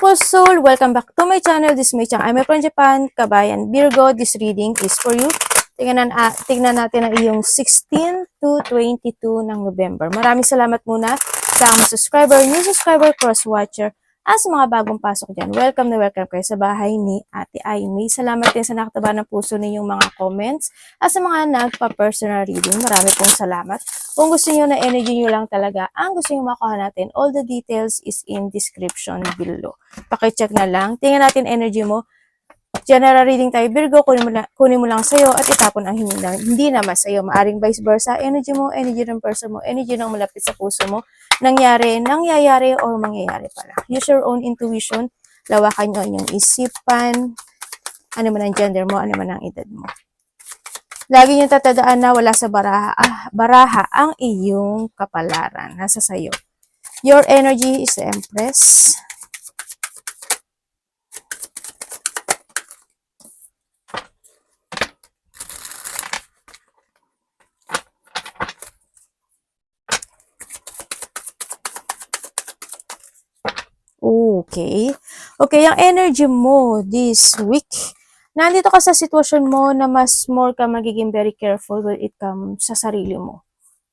beautiful soul! Welcome back to my channel. This is my channel. I'm from Japan, Kabayan Virgo. This reading is for you. Tingnan natin ang iyong 16 to 22 ng November. Maraming salamat muna sa mga subscriber, new subscriber, cross-watcher, at sa mga bagong pasok dyan. Welcome na welcome kayo sa bahay ni Ate Aimee. Salamat din sa nakataba ng puso ninyong mga comments at sa mga nagpa-personal reading. Marami pong salamat. Kung gusto niyo na energy niyo lang talaga, ang gusto niyo makuha natin, all the details is in description below. Pakicheck na lang. Tingnan natin energy mo. General reading tayo, Virgo, kunin mo lang sa'yo at itapon ang hindi naman sa'yo. Maaring vice versa, energy mo, energy ng person mo, energy ng malapit sa puso mo, nangyayari, or mangyayari pala. Use your own intuition, lawakan nyo yung isipan, ano man ang gender mo, ano man ang edad mo. Lagi nyo tatandaan na wala sa baraha ang iyong kapalaran. Nasa sayo. Your energy is the Empress. Okay. Okay, ang energy mo this week, nandito ka sa sitwasyon mo na more ka magiging very careful when it comes sa sarili mo.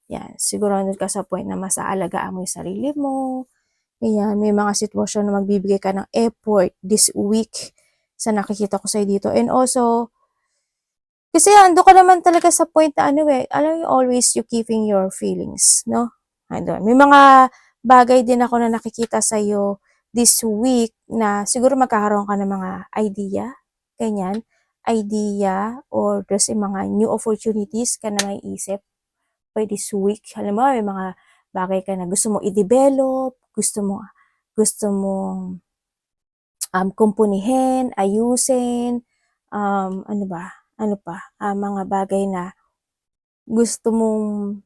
Yan, siguro nandun ka sa point na mas aalagaan mo yung sarili mo. Yan, may mga sitwasyon na magbibigay ka ng effort this week sa nakikita ko sa'yo dito. And also, kasi ando ka naman talaga sa point na alam mo, always you keeping your feelings, no? Andun. May mga bagay din ako na nakikita sa'yo this week na siguro magkakaroon ka ng mga idea, ganyan, idea, or there's mga new opportunities ka na may isip by this week. Alam mo, may mga bagay ka na gusto mong i-develop, gusto mong kumpunihin, ayusin, mga bagay na gusto mong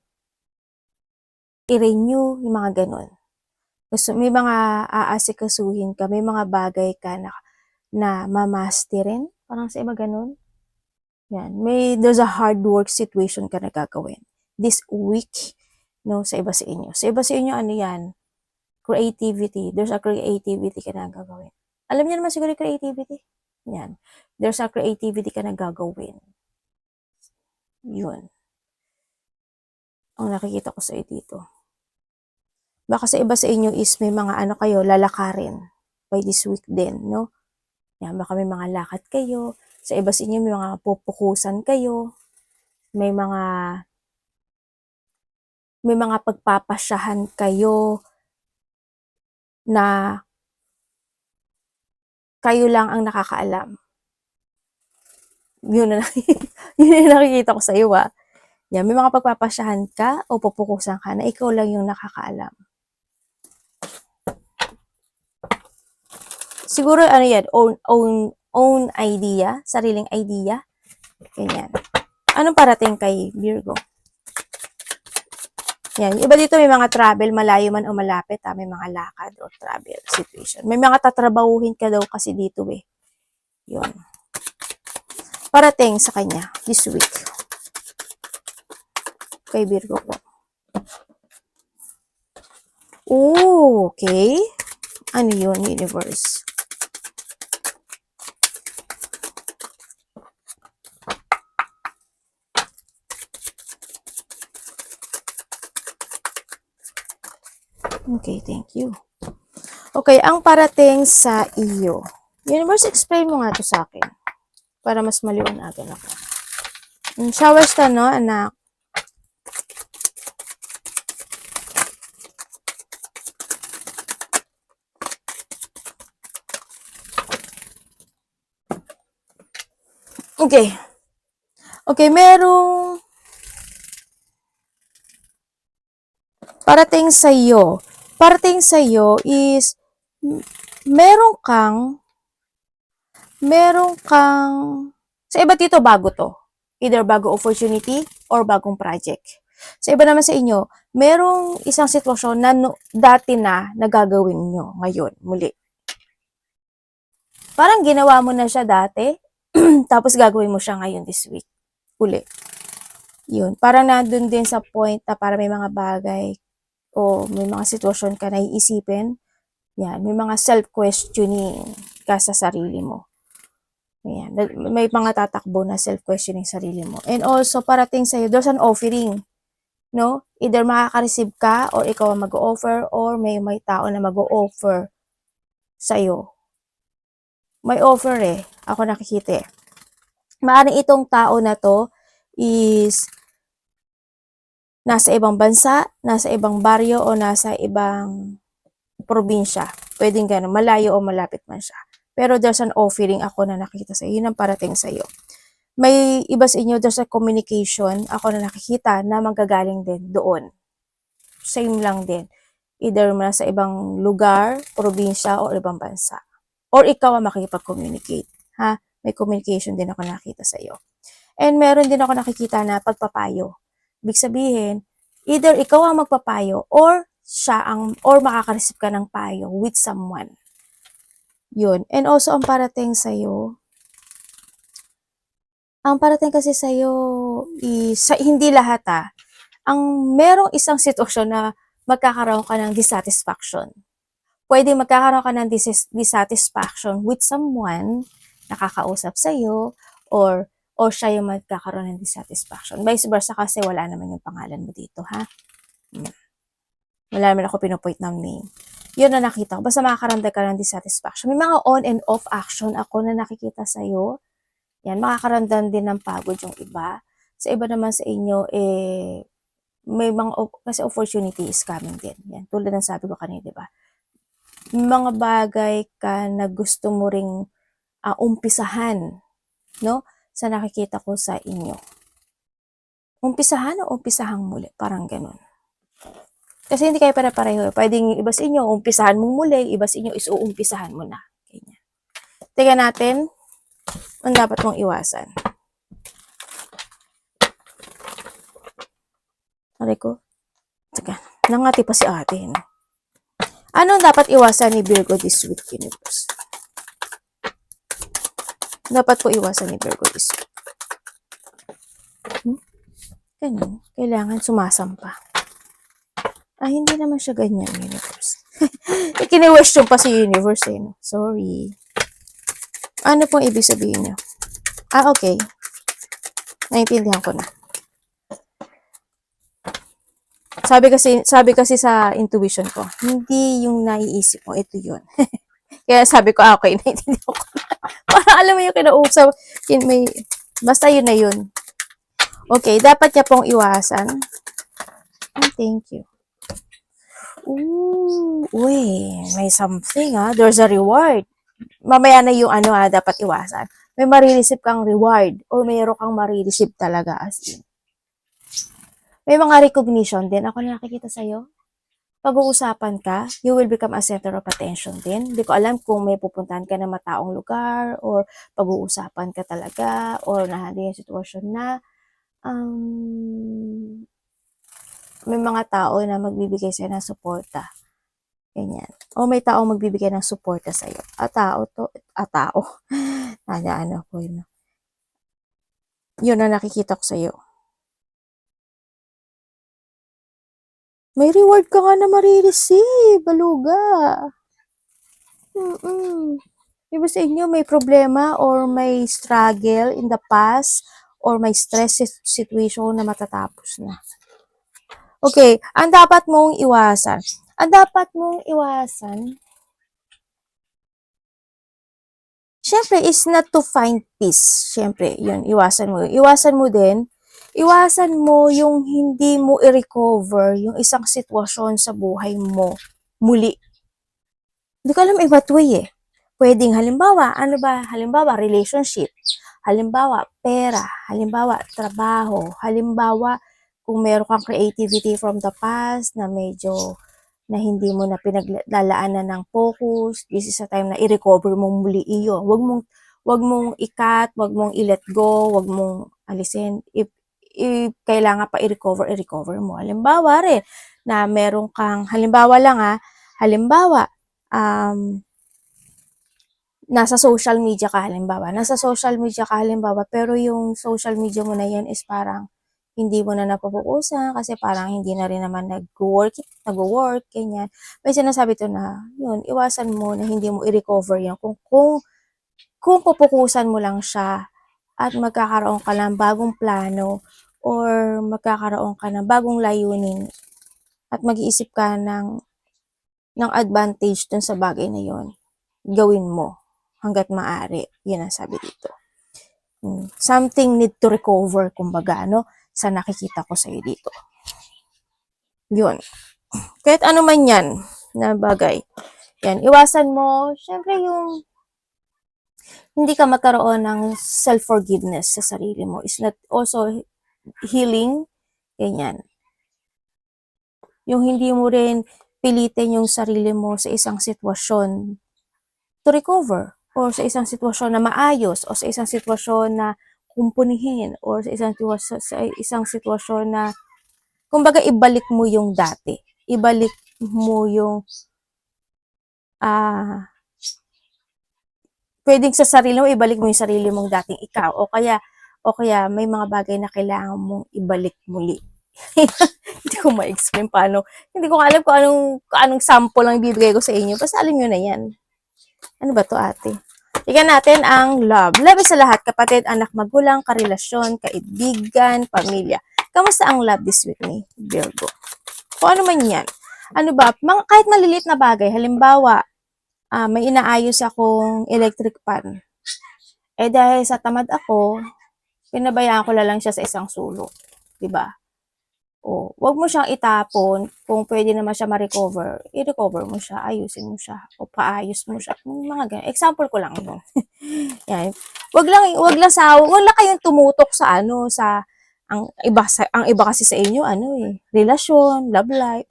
i-renew, yung mga ganun. May mga aasikasuhin ka, may mga bagay ka na mamasterin, parang sa iba ganun. Yan, there's a hard work situation ka na gagawin this week, no, sa iba sa inyo. Sa iba sa inyo, ano yan? Creativity. There's a creativity ka na gagawin. Alam niyo naman siguro yung creativity? Yan. There's a creativity ka na gagawin. Yun. Ang nakikita ko sa dito. Baka sa iba sa inyo is may mga kayo lalakarin by this week din, no? Yan, baka may mga lakad kayo. Sa iba sa inyo may mga pupukusan kayo. May mga pagpapasyahan kayo na kayo lang ang nakakaalam. Yun na yun yung nakikita ko sa iyo, Yan, may mga pagpapasyahan ka o pupukusan ka na ikaw lang yung nakakaalam. Siguro yan, own idea, sariling idea. Ganyan. Anong parating kay Virgo? Yan, iba dito may mga travel, malayo man o malapit, may mga lakad or travel situation. May mga tatrabahuhin ka daw kasi dito Yun. Parating sa kanya this week. Kay Virgo po. Oh, okay. Ano yun, universe? Okay, thank you. Okay, ang parating sa iyo. Universe, explain mo nga to sa akin. Para mas maliwanagan ako. Showers ka, no, anak? Okay. Okay, merong parating sa iyo. Parating sa iyo is meron kang sa iba dito bago to. Either bago opportunity or bagong project. Sa iba naman sa inyo, merong isang sitwasyon na dati na nagagawin nyo ngayon, muli. Parang ginawa mo na siya dati, tapos gagawin mo siya ngayon this week. Uli. Yun. Parang nandun din sa point na para may mga bagay o may mga sitwasyon ka na iisipin Yan, may mga self-questioning ka sa sarili mo. Ayan, may mga tatakbo na self-questioning sarili mo. And also, parating sa'yo, there's an offering. No? Either makaka-receive ka or ikaw ang mag-o-offer or may tao na mag-o-offer sa'yo. May offer eh. Ako nakikita eh. Maaaring itong tao na to is nasa ibang bansa, nasa ibang baryo, o nasa ibang probinsya. Pwedeng gano'n, malayo o malapit man siya. Pero there's an offering ako na nakikita sa'yo. Yun ang parating sa'yo. May iba sa inyo, there's a communication ako na nakikita na manggagaling din doon. Same lang din. Either nasa ibang lugar, probinsya, o ibang bansa. Or ikaw ang makikipag-communicate. Ha? May communication din ako nakita sa iyo. And meron din ako nakikita na pagpapayo. Ibig sabihin, either ikaw ang magpapayo or siya ang, or makaka-receive ka ng payo with someone. Yun. And also, ang parating sa'yo, kasi sa'yo is, hindi lahat ang merong isang sitwasyon na magkakaroon ka ng dissatisfaction. Pwede magkakaroon ka ng dissatisfaction with someone nakakausap sa'yo or siya yung magkakaroon ng dissatisfaction. Vice versa kasi wala naman yung pangalan mo dito, ha? Wala naman ako pinupoint ng name. Yun na nakita ko. Basta makakaramdam ka ng dissatisfaction. May mga on and off action ako na nakikita sa'yo. Yan, makakaramdam din ng pagod yung iba. Sa iba naman sa inyo, may mga, kasi opportunity is coming din. Yan, tulad ng sabi ko kanina, di ba? Mga bagay ka na gusto mo ring umpisahan, no? Sa nakikita ko sa inyo. Umpisahan o umpisahang muli? Parang ganun. Kasi hindi kayo pare-pareho. Pwedeng iba sa inyo, umpisahan mo muli, iba sa inyo is uumpisahan mo na. Ganyan. Tingnan natin, ang dapat mong iwasan. Aray ko. Teka, nangati pa si ate, no? Ano dapat iwasan ni Virgo this week, universe? Dapat po iwasan ni Virgo this week. Ganun. Kailangan sumasampa. Hindi naman siya ganyan, universe. Kini-question pa si universe, eh, no? Sorry. Ano pong ibig sabihin niyo? Okay. Naintindihan ko na. Sabi kasi sa intuition ko, hindi yung naiisip mo, ito yun. Kaya sabi ko, okay, naintindihan ko na. Parang alam mo yung kinausap, basta yun na yun. Okay, dapat niya pong iwasan. Thank you. Uy, may something there's a reward. Mamaya na yung dapat iwasan. May marireceive kang reward or mayroon kang marireceive talaga as in. May mga recognition din ako na nakikita sa'yo. Pag-uusapan ka, you will become a center of attention din. Hindi ko alam kung may pupuntahan ka na mataong lugar or pag-uusapan ka talaga or nahandin yung sitwasyon na may mga tao na magbibigay sa'yo ng suporta. Ganyan. O may tao magbibigay ng suporta sa'yo. Tao. Ano ko yun. Yun na nakikita ko sa'yo. May reward ka nga na marireceive, baluga. Iba sa inyo, may problema or may struggle in the past or may stress situation na matatapos na. Okay, ang dapat mong iwasan. Siyempre, is not to find peace. Siyempre, yun, iwasan mo. Iwasan mo yung hindi mo i-recover yung isang sitwasyon sa buhay mo muli. Hindi ko alam what way eh. Pwedeng halimbawa, relationship. Halimbawa, pera. Halimbawa, trabaho. Halimbawa, kung meron kang creativity from the past na medyo na hindi mo na pinaglalaanan ng focus, this is a time na i-recover mo muli iyon. Wag mong i-cut, wag mong i-let go, wag mong alisin. If kailangan pa i-recover mo. Halimbawa rin, na meron kang, halimbawa, nasa social media ka halimbawa, pero yung social media mo na yan is parang hindi mo na napofokusan kasi parang hindi na rin naman nag-work, ganyan. May sinasabi to na, yun, iwasan mo na hindi mo i-recover yun. Kung pupukusan mo lang siya at magkakaroon ka ng bagong plano or magkakaroon ka ng bagong layunin at mag-iisip ka ng advantage dun sa bagay na yon, gawin mo hanggat maaari. Yun ang sabi dito. Something need to recover, kumbaga, no? Sa nakikita ko sa'yo dito. Yun. Kahit ano man yan na bagay. Yan, iwasan mo, syempre yung hindi ka magkaroon ng self-forgiveness sa sarili mo is not also healing, ganyan. Yung hindi mo rin pilitin yung sarili mo sa isang sitwasyon to recover, or sa isang sitwasyon na maayos, o sa isang sitwasyon na kumpunihin, or sa isang sitwasyon na kumbaga ibalik mo yung dati. Ibalik mo yung pwedeng sa sarili mo, ibalik mo yung sarili mong dating ikaw, o kaya may mga bagay na kailangan mong ibalik muli. Hindi ko ma-explain paano. Hindi ko alam kung anong sample ang bibigay ko sa inyo. Basta alam nyo na yan. Ano ba to, ate? Tingnan natin ang love. Love is sa lahat, kapatid, anak, magulang, karelasyon, kaibigan, pamilya. Kamusta ang love this week ni Virgo? Kung ano man yan. Ano ba? Kahit maliliit na bagay. Halimbawa, may inaayos akong electric fan. Dahil sa tamad ako, pinabayaan ko lang siya sa isang sulok. Diba? O, wag mo siyang itapon. Kung pwede naman siya ma-recover, i-recover mo siya, ayusin mo siya, o paayos mo siya. Mga ganyan. Example ko lang yun. Yan. Wag lang kayong tumutok sa ang iba kasi sa inyo, relasyon, love life.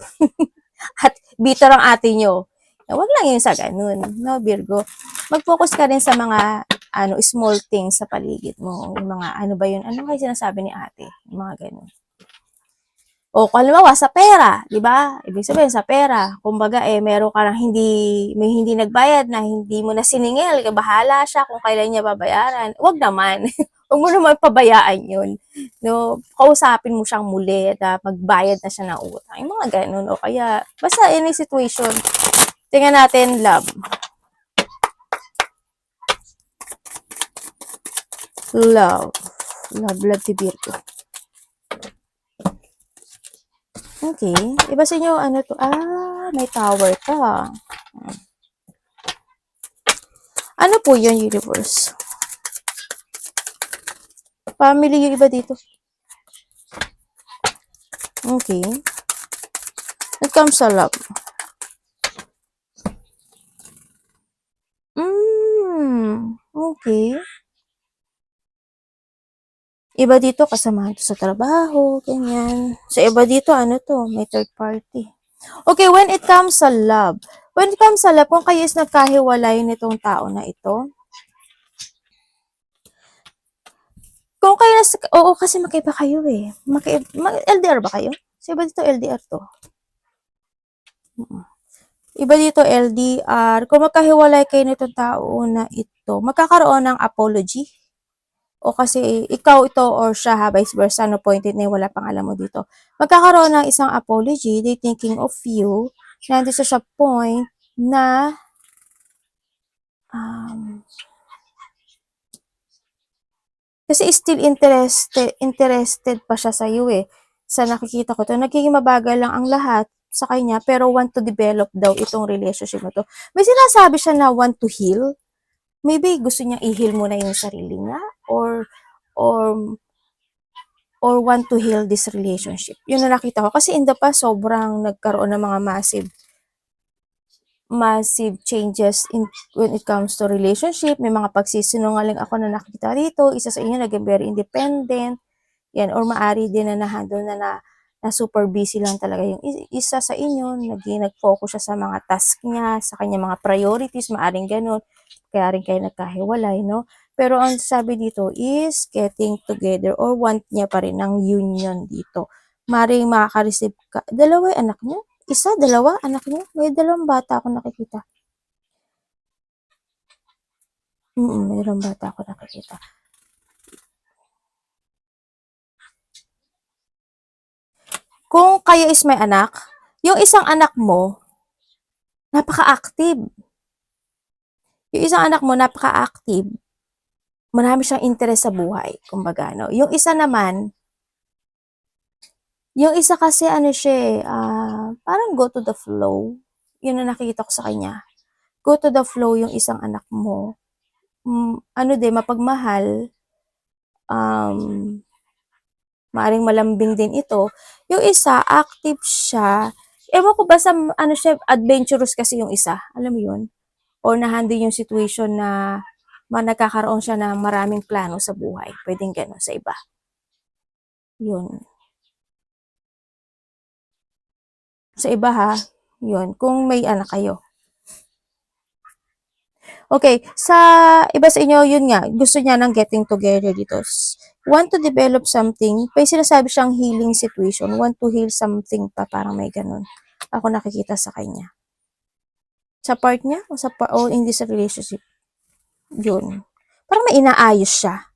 At bitter ang ate nyo. Wag lang yun sa ganun, no, Virgo. Mag-focus ka rin sa mga small things sa paligid mo. Yung mga ano ba yun? Ano kayo sinasabi ni ate? Yung mga ganun. O kung halimbawa sa pera, 'di ba? Ibig sabihin sa pera, kumbaga meron ka lang may hindi nagbayad na hindi mo na siningil, bahala siya kung kailan niya babayaran. Wag naman. Wag mo naman pabayaan 'yun. No, kausapin mo siyang muli at magbayad na siya ng utang. Yung mga ganun, o kaya basta any situation. Tingnan natin love. Love. Love si Virgo. Okay. Iba sa inyo, ano to? May tower ka. Ano po yun, universe? Family yung iba dito. Okay. It comes sa love. Okay. Iba dito, kasamahan to sa trabaho, ganyan. So, iba dito, may third party. Okay, when it comes sa love, kung kayo is nagkahiwalay nitong tao na ito, kung kayo, oo, kasi magkaiba kayo eh. LDR ba kayo? So, iba dito, LDR to. Iba dito, LDR. Kung magkahiwalay kayo nitong tao na ito, magkakaroon ng apology. O kasi ikaw ito or siya, vice versa, no, pointed na wala pang alam mo dito. Magkakaroon ng isang apology, they thinking of you, nandito sa point na kasi still interested pa siya sa iyo eh. Sa nakikita ko to, nagiging mabagal lang ang lahat sa kanya, pero want to develop daw itong relationship na to. May sinasabi siya na want to heal. Maybe gusto niya i-heal muna yung sarili niya, or want to heal this relationship. Yun na nakita ko. Kasi in the past, sobrang nagkaroon ng mga massive changes when it comes to relationship. May mga pagsisinungaling ako na nakita dito. Isa sa inyo naging very independent. Yan, or maari din na na-handle na super busy lang talaga yung isa sa inyo. Nag-focus siya sa mga task niya, sa kanya mga priorities, maaring ganun. Kaya rin kayo nagkahiwalay, no? Pero ang sabi dito is getting together or want niya pa rin ng union dito. Maring makaka-receive ka. Dalawa yung anak niya? Isa, dalawa, anak niya? May dalawang bata ako nakikita. May dalawang bata ako nakikita. Kung kayo is may anak, yung isang anak mo, napaka-active. Yung isang anak mo, napaka-active. Marami siyang interes sa buhay, kumbaga, no? Yung isa kasi ano siya parang go to the flow. Yun ang nakikita ko sa kanya. Go to the flow yung isang anak mo. Ano din, mapagmahal, um, maaring malambing din ito. Yung isa, active siya. Ewan ko ba sa, ano siya, adventurous kasi yung isa. Alam mo yun? Or na-handle yung situation na nagkakaroon siya ng maraming plano sa buhay. Pwedeng gano'n sa iba. Yun. Sa iba ha, yun. Kung may anak kayo. Okay, sa iba sa inyo, yun nga, gusto niya ng getting together dito. Want to develop something, may sinasabi siyang healing situation, want to heal something pa, parang may ganun. Ako nakikita sa kanya. Sa part niya, o in this relationship, yun. Parang may inaayos siya.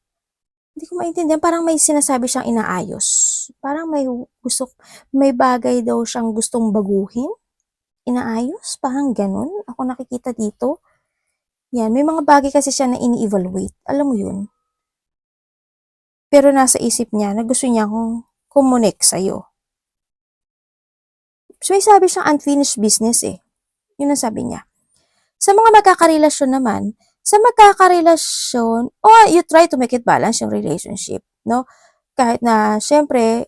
Hindi ko maintindihan, parang may sinasabi siyang inaayos. Parang may bagay daw siyang gustong baguhin. Inaayos, parang ganun. Ako nakikita dito. Yan, may mga bagay kasi siya na ini-evaluate. Alam mo yun? Pero nasa isip niya na gusto niya kong kumonek sa'yo. So, may sabi siyang unfinished business eh. Yun ang sabi niya. Sa mga magkakarelasyon naman, you try to make it balance yung relationship, no? Kahit na, syempre,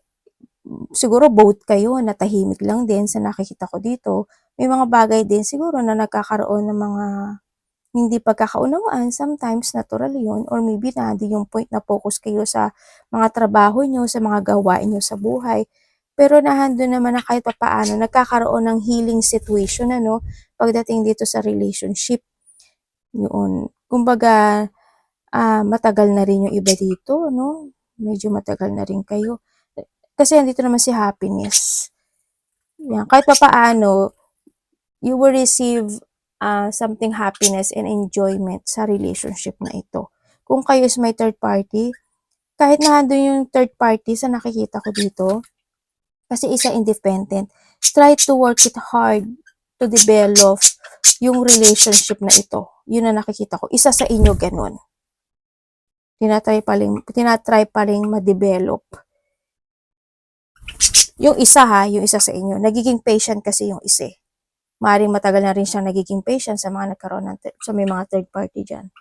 siguro both kayo na tahimik lang din sa nakikita ko dito. May mga bagay din siguro na nagkakaroon ng mga hindi pagkakaunawaan, sometimes natural yun, or maybe di yung point na focus kayo sa mga trabaho nyo, sa mga gawain nyo sa buhay. Pero nahando naman na kahit papaano, nagkakaroon ng healing situation, ano, pagdating dito sa relationship. Yun. Kumbaga, matagal na rin yung iba dito, no? Medyo matagal na rin kayo. Kasi andito naman si happiness. Yan. Kahit papaano, you will receive something happiness and enjoyment sa relationship na ito. Kung kayo is may third party, kahit na doon yung third party sa nakikita ko dito, kasi isa independent, try to work it hard to develop yung relationship na ito. Yun na nakikita ko. Isa sa inyo ganun. Tinatry pa rin ma-develop. Yung isa sa inyo, nagiging patient kasi yung isa. Maaaring matagal na rin siyang nagiging patient sa mga nagkaroon sa may mga third party dyan.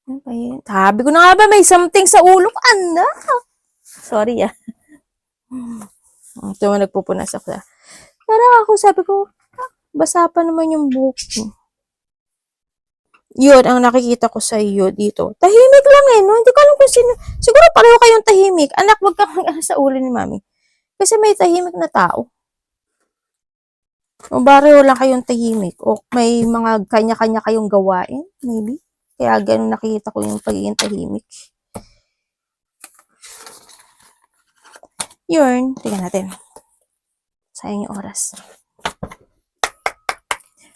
Okay. Sabi ko na nga ba may something sa ulo ko, anak. Sorry Ito mo nagpupunas ako. Pero ako sabi ko, basa pa naman yung buhok ko. Yun, ang nakikita ko sa iyo dito. Tahimik lang no? Hindi ko alam kung sino. Siguro pareho kayong tahimik. Anak, wag kang sa ulo ni mami. Kasi may tahimik na tao. O pareho lang kayong tahimik. O may mga kanya-kanya kayong gawain, maybe. Kaya ganun nakikita ko yung pagiging tahimik. Yun, tingnan natin. Sayang yung oras.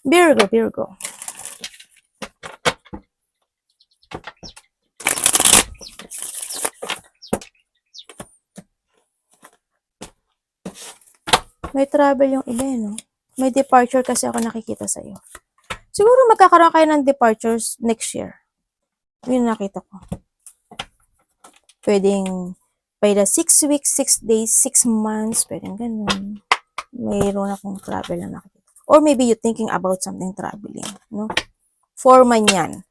Virgo. May travel yung iba, no? May departure kasi ako nakikita sa'yo. Siguro magkakaroon kayo ng departures next year. Yun nakita ko. Pwedeng by the 6 weeks, 6 days, 6 months, pwedeng ganun. Mayroon akong travel na nakikita. Or maybe you're thinking about something traveling, no? 4 man yan.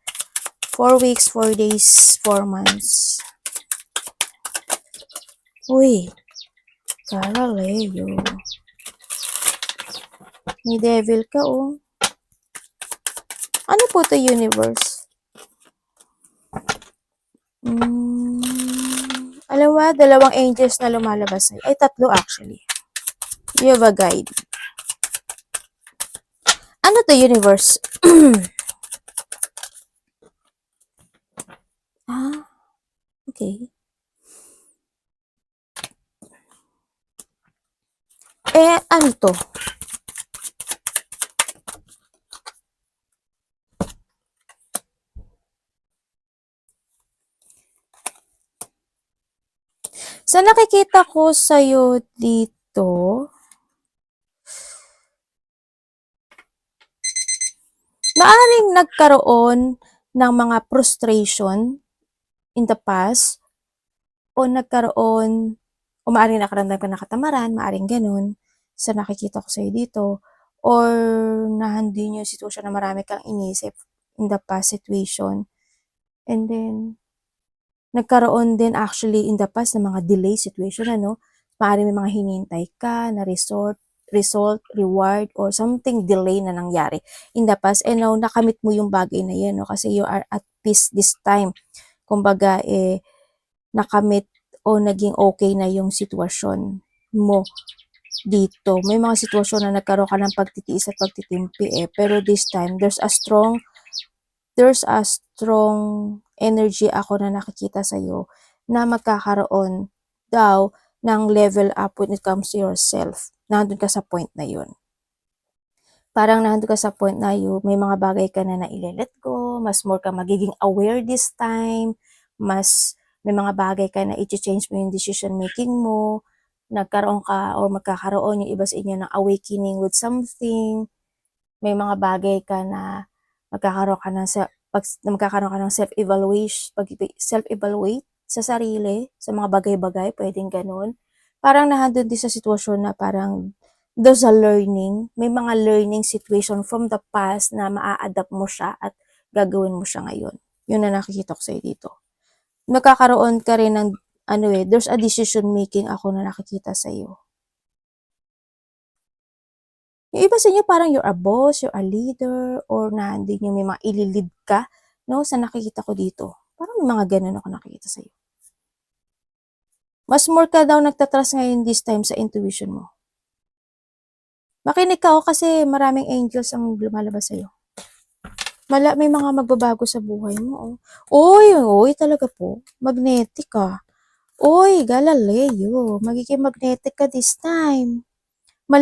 4 weeks, 4 days, 4 months. Uy, Caraleo. May devil ka, oh. Ano po to universe? Alam mo, 2 angels na lumalabas sa'yo. Ay, 3 actually. You have a guide. Ano to universe? Okay. Ano to? Sa nakikita ko sa'yo dito, maaring nagkaroon ng mga frustration in the past o nagkaroon o maaaring nakaramdam ka ng katamaran, maaaring gano'n sa nakikita ko sa'yo dito or nahandin yung sitwasyon na marami kang inisip in the past situation. And then, nagkaroon din actually in the past ng mga delay situation, ano? Maaaring may mga hinihintay ka na result, reward, or something delay na nangyari in the past. And now, nakamit mo yung bagay na yun, no? Kasi you are at peace this time. Kumbaga, nakamit o naging okay na yung sitwasyon mo dito. May mga sitwasyon na nagkaroon ka ng pagtitiis at pagtitimpi pero this time, there's a strong energy ako na nakikita sa'yo na magkakaroon daw ng level up when it comes to yourself. Nandun ka sa point na yun. Parang nandun ka sa point na yun, may mga bagay ka na nailelet go, mas more ka magiging aware this time, mas may mga bagay ka na i-change mo yung decision making mo, nagkaroon ka or magkakaroon yung iba sa inyo ng awakening with something, may mga bagay ka na magkakaroon ka ng self-evaluate sa sarili, sa mga bagay-bagay, pwedeng ganun. Parang nahandun din sa sitwasyon na parang there's a learning, may mga learning situation from the past na maa-adapt mo siya at gagawin mo siya ngayon. Yun na nakikita ko sa'yo dito. Magkakaroon ka rin ng, there's a decision making ako na nakikita sa'yo. Yung iba sa inyo parang you're a boss, you're a leader, or nandun yung may mga ililid ka, no, sa nakikita ko dito. Parang may mga ganun ako nakikita sa'yo. Mas more ka daw nagtatrust ngayon this time sa intuition mo. Makinig ka kasi maraming angels ang lumalabas sa'yo. May mga magbabago sa buhay mo. Oy, talaga po. Magnetic ka. Oy, Galileo, magiging magnetic ka this time. May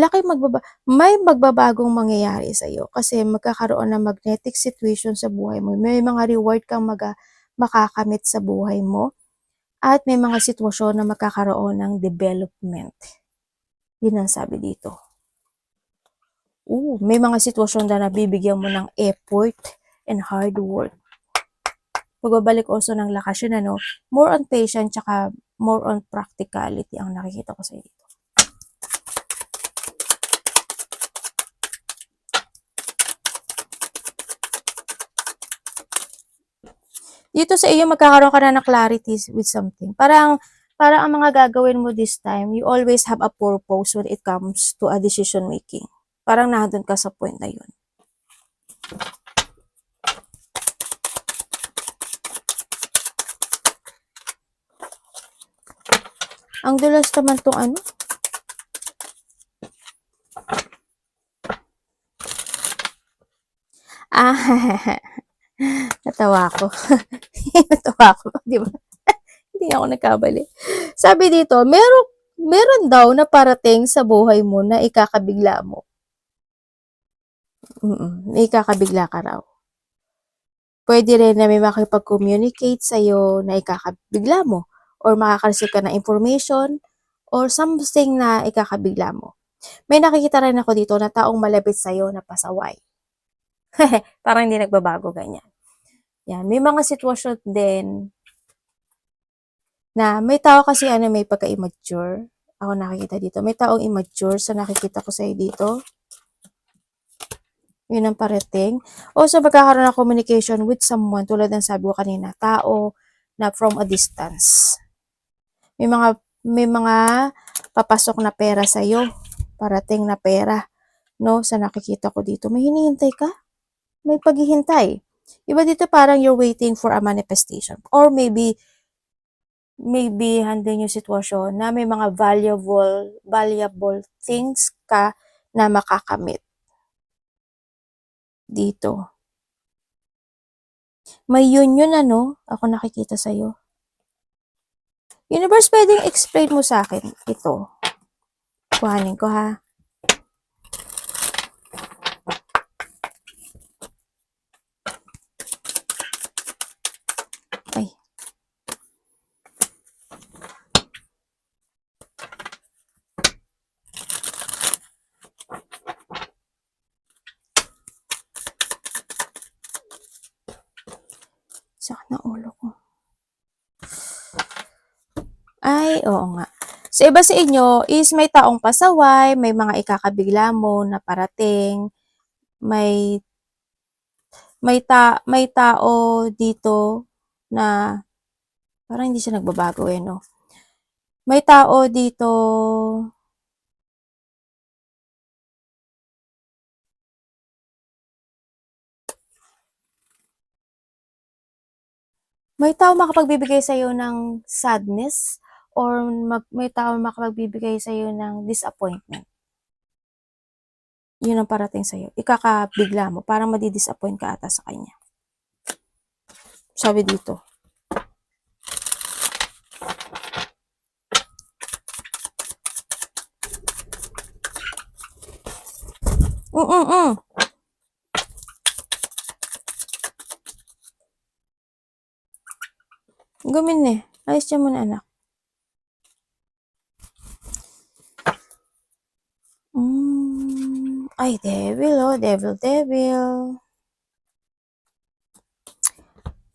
magbabagong mangyayari sa'yo kasi magkakaroon ng magnetic situation sa buhay mo. May mga reward kang makakamit sa buhay mo at may mga sitwasyon na magkakaroon ng development. Yun ang sabi dito. May mga sitwasyon na nabibigyan mo ng effort and hard work. Pagbabalik also ng lakas yun, ano? More on patience tsaka more on practicality ang nakikita ko sa dito. Dito sa iyo magkakaroon ka na ng clarity with something. Parang ang mga gagawin mo this time, you always have a purpose when it comes to a decision making. Parang nandun ka sa point na yun. Ang dulas naman tong ano. Natawa ako. Natawa ako, di ba? Hindi ako nagkabali. Sabi dito, meron daw na parating sa buhay mo na ikakabigla mo. Ikakabigla ka raw. Pwede rin na may makipag-communicate sa'yo na ikakabigla mo or makaka-receive ka ng information or something na ikakabigla mo. May nakikita rin ako dito na taong malapit sa'yo na pasaway. Parang hindi nagbabago ganyan. Yan, may mga sitwasyon din na may tao kasi may pagka-immature. Ako nakikita dito. May taong immature sa nakikita ko sa'yo dito. Yun ang parating. Also, magkakaroon ng communication with someone, tulad ng sabi ko kanina, tao na from a distance. May mga papasok na pera sa'yo. Parating na pera. No? Sa nakikita ko dito. May hinihintay ka? May paghihintay. Iba dito parang you're waiting for a manifestation. Or maybe handin yung sitwasyon na may mga valuable things ka na makakamit dito. May union ako nakikita sa'yo. Universe, pwedeng explain mo sa akin ito. Kuhanin ko ha. Ay. Sakit na ulo ko. Ay, oo nga. Sa iba sa inyo is may taong pasaway, may mga ikakabigla mo na parating, may may tao dito na parang hindi siya nagbabago eh, no? May tao dito may tao makapagbibigay sa'yo ng sadness or may tao makapagbibigay sa'yo ng disappointment. Yun ang parating sa'yo. Ikakabigla mo. Parang madi-disappoint ka ata sa kanya. Sabi dito. Mm. Gumin eh. Ayos siya muna, anak. Ay, devil, oh. Devil, devil.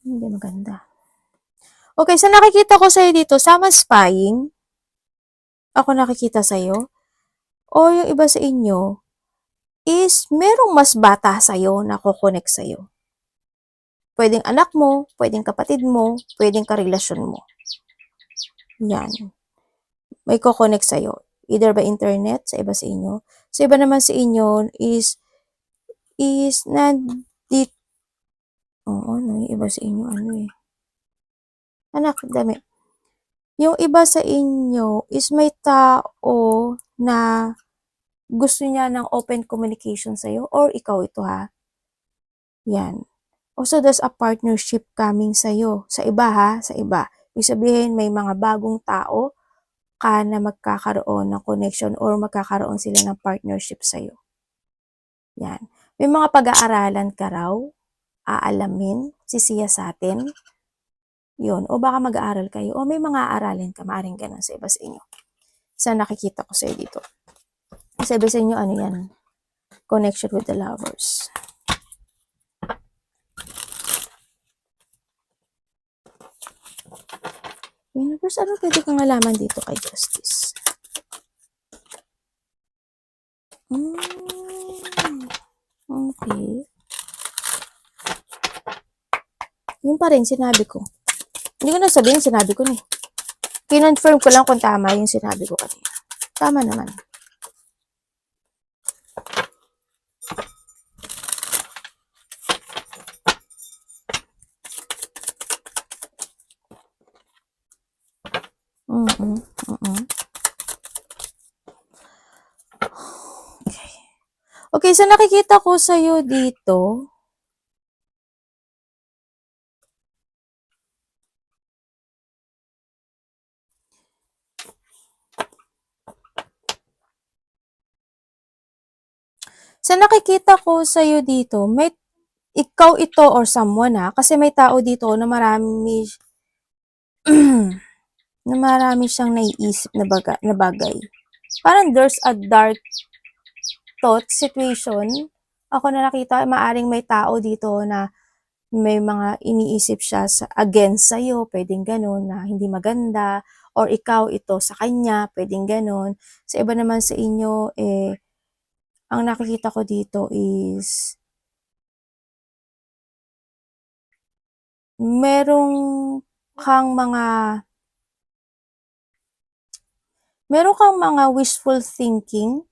Hindi maganda. Okay, so nakikita ko sa'yo dito, sama spying. Ako nakikita sa'yo. O yung iba sa inyo is merong mas bata sa'yo na kukonek sa'yo. Pwedeng anak mo, pwedeng kapatid mo, pwedeng karelasyon mo. Yan. May kukonek sa'yo. Either by internet, sa iba sa inyo. Sa iba naman sa inyo is nandito. Oo, ano, yung iba sa inyo, ano eh. Anak, dami. Yung iba sa inyo is may tao na gusto niya ng open communication sa'yo or ikaw ito ha. Yan. Also, there's a partnership coming sa'yo. Sa iba ha, sa iba. Ibig sabihin, may mga bagong tao ka na magkakaroon ng connection or magkakaroon sila ng partnership sa'yo. Yan. May mga pag-aaralan ka raw, aalamin, sisiyasatin. Yun. O baka mag-aaral kayo. O may mga aaralin ka, maaring ganun sa iba sa inyo. Sa nakikita ko sa'yo dito. Sa iba sa inyo, ano yan? Connection with the lovers. Universe, ano pwede kong alaman dito kay Justice? Okay. Yun pa rin, sinabi ko. Hindi ko na sabihin, sinabi ko na eh. Kinonfirm ko lang kung tama yung sinabi ko kanina. Tama naman. Okay. Okay, so nakikita ko sa'yo dito, may ikaw ito or someone ha, kasi may tao dito na marami na marami siyang naiisip na bagay. Parang there's a dark thought situation. Ako na nakita, maaring may tao dito na may mga iniisip siya against sa'yo, pwedeng ganun, na hindi maganda, or ikaw ito sa kanya, pwedeng ganun. Sa iba naman sa inyo, ang nakikita ko dito is merong kang mga wishful thinking.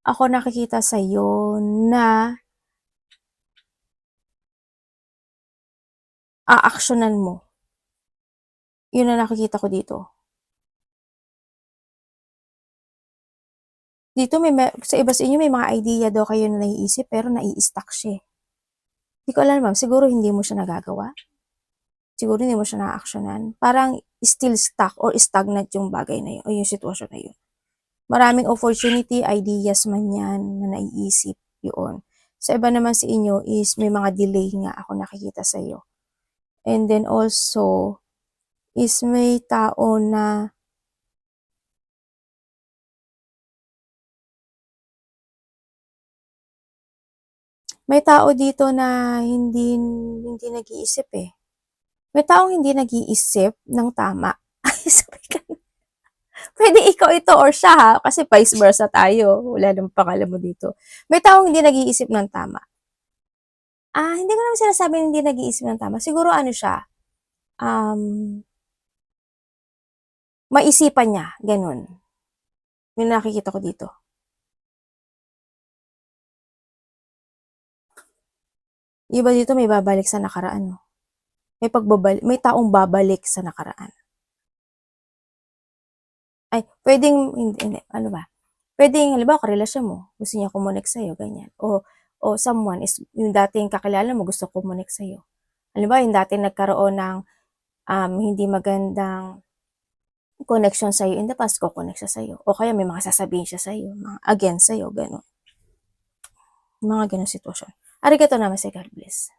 Ako nakikita sa'yo na aaksyonan mo. Yun ang nakikita ko dito. Dito sa iba sa inyo may mga idea daw kayo na naiisip pero nai-stuck siya. Hindi ko alam ma'am, siguro hindi mo siya nagagawa. Siguro hindi mo siya na-actionan. Parang still stuck or stagnant yung bagay na yun o yung sitwasyon na yun. Maraming opportunity, ideas man yan na naiisip yun. Sa iba naman sa inyo is may mga delay nga ako nakikita sa iyo. And then also is may tao na may tao dito na hindi nag-iisip eh. May taong hindi nag-iisip ng tama. Ay, sabi ka. Pwede ikaw ito or siya ha, kasi vice versa tayo. Wala namang pangalan mo dito. May taong hindi nag-iisip ng tama. Hindi ko naman sinasabing hindi nag-iisip ng tama. Siguro ano siya, maisipan niya, ganun. Yung nakikita ko dito. Iba dito may babalik sa nakaraan, no? May taong babalik sa nakaraan. Ay, pwedeng, hindi, ano ba? Pwedeng, halimbawa, karelasyon mo, gusto niya kumonek sa'yo, ganyan. O someone is, yung dating kakilala mo, gusto kumonek sa'yo. Halimbawa, yung dating nagkaroon ng hindi magandang connection sa'yo in the past, kukonek siya sa'yo. O kaya may mga sasabihin siya sa'yo, mga against sa'yo, gano'n. Mga gano'ng sitwasyon. Arigato naman, God bless.